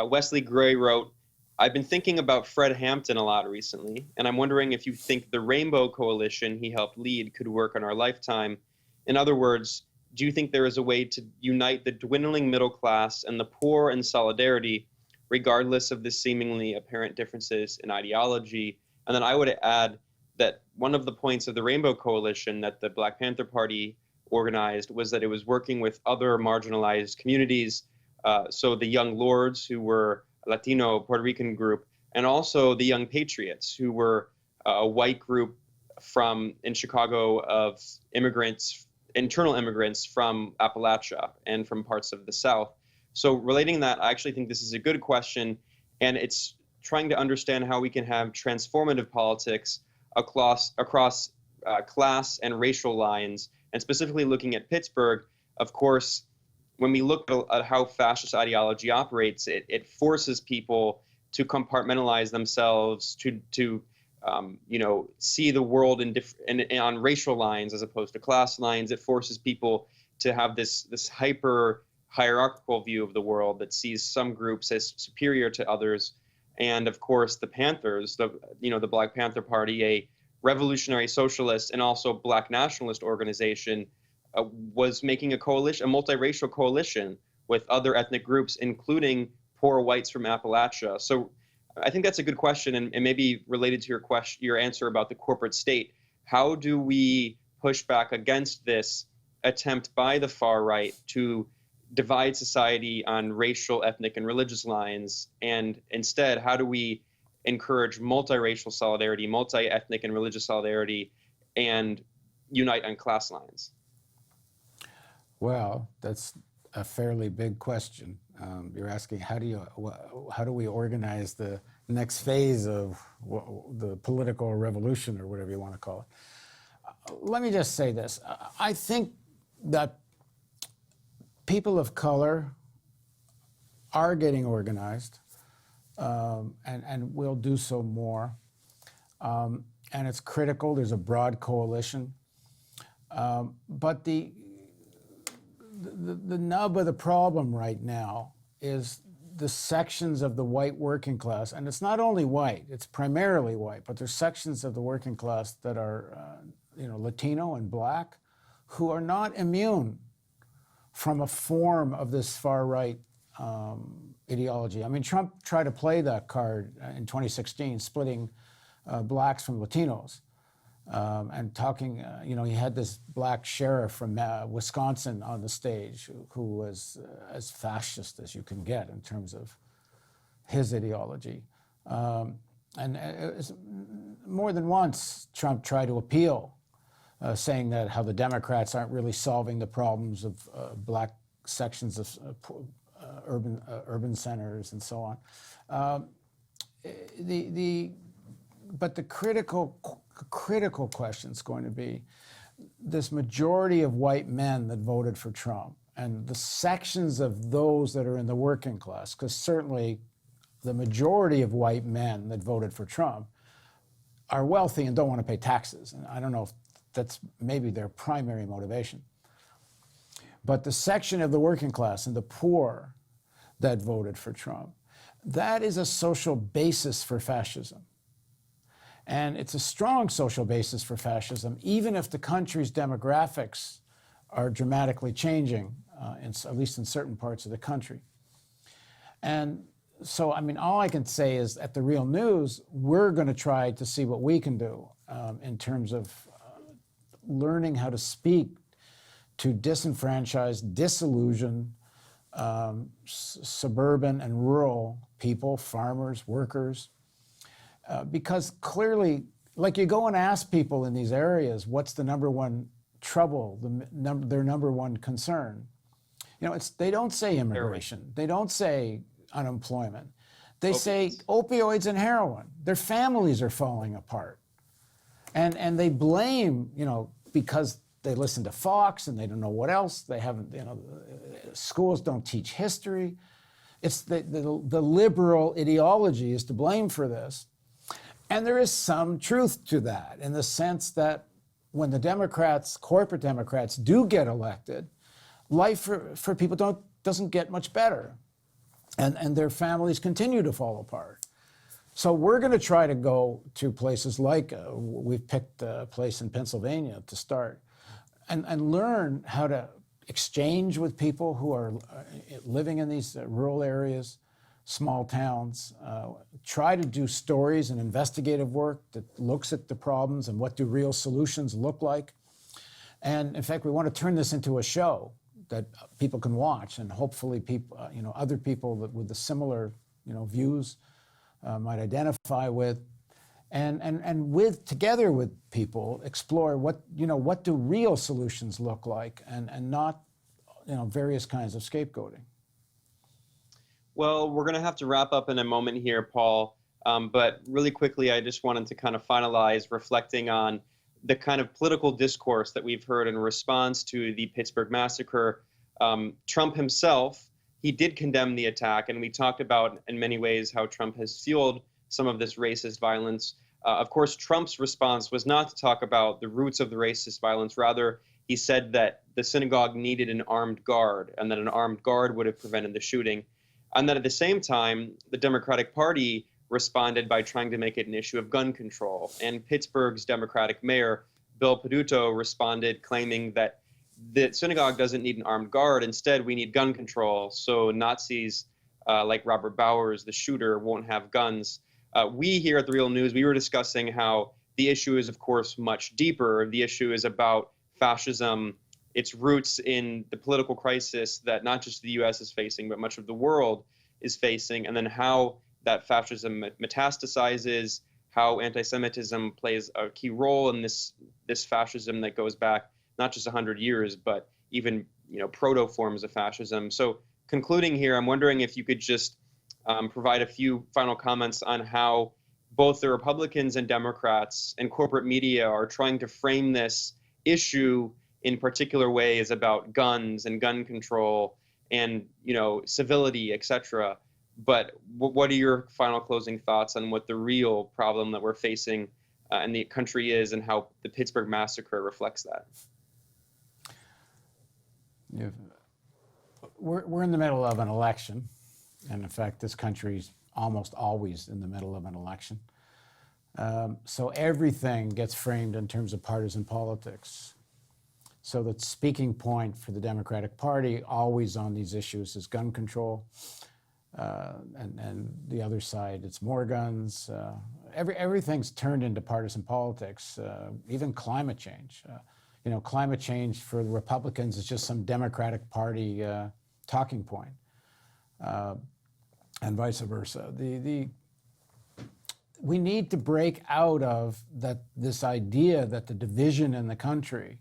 Wesley Gray wrote, I've been thinking about Fred Hampton a lot recently, and I'm wondering if you think the Rainbow Coalition he helped lead could work in our lifetime. In other words, do you think there is a way to unite the dwindling middle class and the poor in solidarity, regardless of the seemingly apparent differences in ideology? And then I would add that one of the points of the Rainbow Coalition that the Black Panther Party organized was that it was working with other marginalized communities. So the Young Lords, who were a Latino Puerto Rican group, and also the Young Patriots, who were a white group in Chicago of internal immigrants from Appalachia and from parts of the South. So relating that, I actually think this is a good question, and it's trying to understand how we can have transformative politics across class and racial lines, and specifically looking at Pittsburgh. Of course, when we look at how fascist ideology operates, it forces people to compartmentalize themselves, to see the world on racial lines as opposed to class lines. It forces people to have this hyper hierarchical view of the world that sees some groups as superior to others. And of course, the Panthers, the Black Panther Party, a revolutionary socialist and also Black nationalist organization, was making a multiracial coalition with other ethnic groups, including poor whites from Appalachia. So I think that's a good question, and maybe related to your answer about the corporate state. How do we push back against this attempt by the far right to divide society on racial, ethnic, and religious lines? And instead, how do we encourage multiracial solidarity, multi-ethnic and religious solidarity, and unite on class lines? Well, that's a fairly big question. You're asking how do we organize the next phase of the political revolution, or whatever you want to call it. Let me just say this. I think that people of color are getting organized, and will do so more. And it's critical. There's a broad coalition. But the nub of the problem right now is the sections of the white working class, and it's not only white, it's primarily white, but there's sections of the working class that are Latino and Black, who are not immune from a form of this far-right ideology. I mean, Trump tried to play that card in 2016, splitting Blacks from Latinos. And talking, he had this Black sheriff from Wisconsin on the stage who was as fascist as you can get in terms of his ideology. And more than once, Trump tried to appeal, saying that how the Democrats aren't really solving the problems of Black sections of urban centers and so on. But the critical question is going to be this majority of white men that voted for Trump and the sections of those that are in the working class, because certainly the majority of white men that voted for Trump are wealthy and don't want to pay taxes. And I don't know if that's maybe their primary motivation. But the section of the working class and the poor that voted for Trump, that is a social basis for fascism. And it's a strong social basis for fascism, even if the country's demographics are dramatically changing, at least in certain parts of the country. And so, I mean, all I can say is at the Real News, we're going to try to see what we can do in terms of learning how to speak to disenfranchised, disillusioned, suburban and rural people, farmers, workers, because clearly, like you go and ask people in these areas, what's the number one trouble, their number one concern? They don't say immigration. They don't say unemployment. They say opioids and heroin. Their families are falling apart. And they blame, because they listen to Fox and they don't know what else. They haven't, schools don't teach history. It's the liberal ideology is to blame for this. And there is some truth to that in the sense that when the Democrats, corporate Democrats, do get elected, life for people doesn't get much better. and their families continue to fall apart. So we're going to try to go to places like, we've picked a place in Pennsylvania to start, and learn how to exchange with people who are living in these rural areas, small towns, try to do stories and investigative work that looks at the problems and what do real solutions look like. And in fact, we want to turn this into a show that people can watch, and hopefully people, other people that with the similar, views might identify with, and together with people explore what do real solutions look like, and not, various kinds of scapegoating. Well, we're going to have to wrap up in a moment here, Paul. But really quickly, I just wanted to kind of finalize reflecting on the kind of political discourse that we've heard in response to the Pittsburgh massacre. Trump himself, he did condemn the attack, and we talked about in many ways how Trump has fueled some of this racist violence. Of course, Trump's response was not to talk about the roots of the racist violence. Rather, he said that the synagogue needed an armed guard, and that an armed guard would have prevented the shooting. And that at the same time, the Democratic Party responded by trying to make it an issue of gun control. And Pittsburgh's Democratic mayor, Bill Peduto, responded claiming that the synagogue doesn't need an armed guard. Instead, we need gun control so Nazis like Robert Bowers, the shooter, won't have guns. We here at The Real News, we were discussing how the issue is, of course, much deeper. The issue is about fascism, its roots in the political crisis that not just the U.S. is facing, but much of the world is facing, and then how that fascism metastasizes, how anti-Semitism plays a key role in this fascism that goes back not just 100 years, but even proto forms of fascism. So concluding here, I'm wondering if you could just provide a few final comments on how both the Republicans and Democrats and corporate media are trying to frame this issue in particular ways about guns and gun control and civility, etc. But what are your final closing thoughts on what the real problem that we're facing in the country is, and how the Pittsburgh massacre reflects that? We're in the middle of an election, and in fact, this country's almost always in the middle of an election. So everything gets framed in terms of partisan politics. So the speaking point for the Democratic Party always on these issues is gun control. And the other side, it's more guns. Everything's turned into partisan politics, even climate change. Climate change for the Republicans is just some Democratic Party talking point, and vice versa. We need to break out of this idea that the division in the country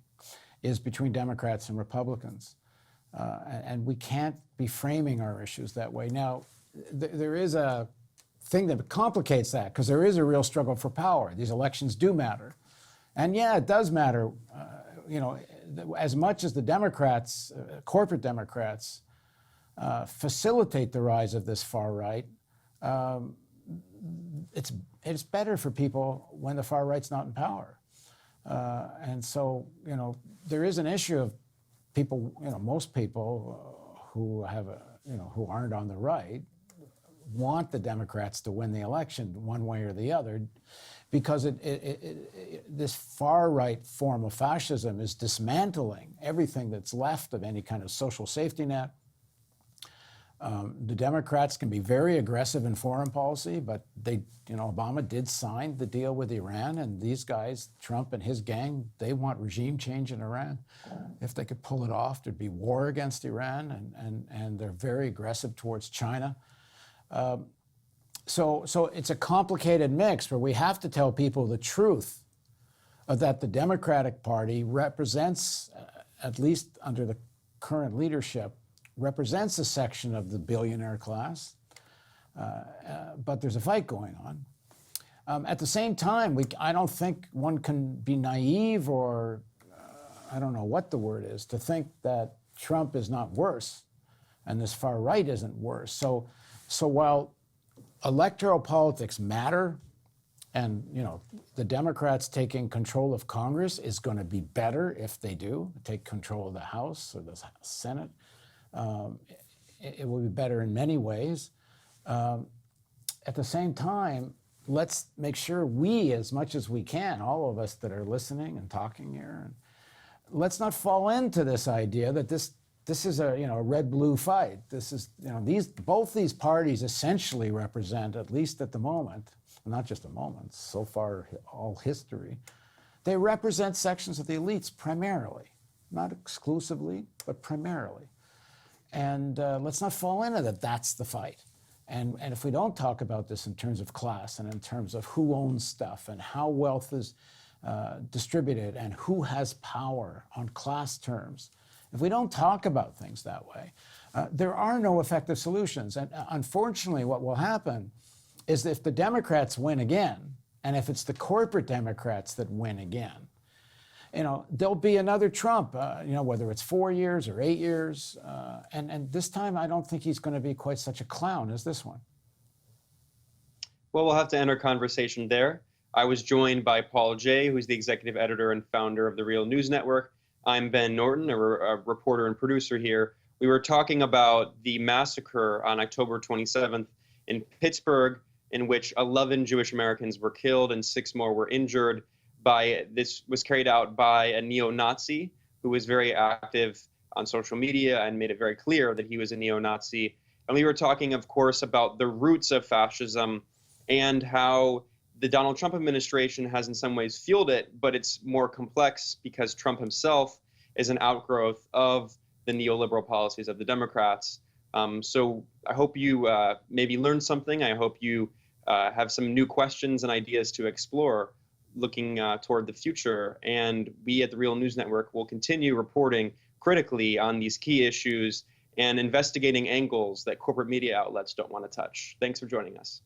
is between Democrats and Republicans. And we can't be framing our issues that way. Now, there is a thing that complicates that, because there is a real struggle for power. These elections do matter. And yeah, it does matter, as much as the Democrats, corporate Democrats, facilitate the rise of this far right. It's better for people when the far right's not in power. And so, there is an issue of people, most people who have who aren't on the right want the Democrats to win the election one way or the other, because this far right form of fascism is dismantling everything that's left of any kind of social safety net. The Democrats can be very aggressive in foreign policy, but Obama did sign the deal with Iran, and these guys, Trump and his gang, they want regime change in Iran. If they could pull it off, there'd be war against Iran, and they're very aggressive towards China. So it's a complicated mix where we have to tell people the truth that the Democratic Party represents, at least under the current leadership, represents a section of the billionaire class, but there's a fight going on. At the same time, I don't think one can be naive, or I don't know what the word is, to think that Trump is not worse and this far right isn't worse. So while electoral politics matter, and the Democrats taking control of Congress is going to be better if they do take control of the House or the Senate. it will be better in many ways. At the same time, let's make sure we, as much as we can, all of us that are listening and talking here, and let's not fall into this idea that this is a red-blue fight. This is both these parties essentially represent, at least at the moment, not just a moment, so far all history, they represent sections of the elites primarily, not exclusively, but primarily. And let's not fall into that. That's the fight. And if we don't talk about this in terms of class and in terms of who owns stuff and how wealth is distributed and who has power on class terms, if we don't talk about things that way, there are no effective solutions. And unfortunately, what will happen is if the Democrats win again, and if it's the corporate Democrats that win again, there'll be another Trump, whether it's 4 years or 8 years. And this time, I don't think he's going to be quite such a clown as this one. Well, we'll have to end our conversation there. I was joined by Paul Jay, who's the executive editor and founder of the Real News Network. I'm Ben Norton, a reporter and producer here. We were talking about the massacre on October 27th in Pittsburgh, in which 11 Jewish Americans were killed and 6 more were injured. This was carried out by a neo-Nazi who was very active on social media and made it very clear that he was a neo-Nazi. And we were talking, of course, about the roots of fascism and how the Donald Trump administration has in some ways fueled it, but it's more complex because Trump himself is an outgrowth of the neoliberal policies of the Democrats. So I hope you maybe learned something. I hope you have some new questions and ideas to explore looking toward the future. And we at the Real News Network will continue reporting critically on these key issues and investigating angles that corporate media outlets don't want to touch. Thanks for joining us.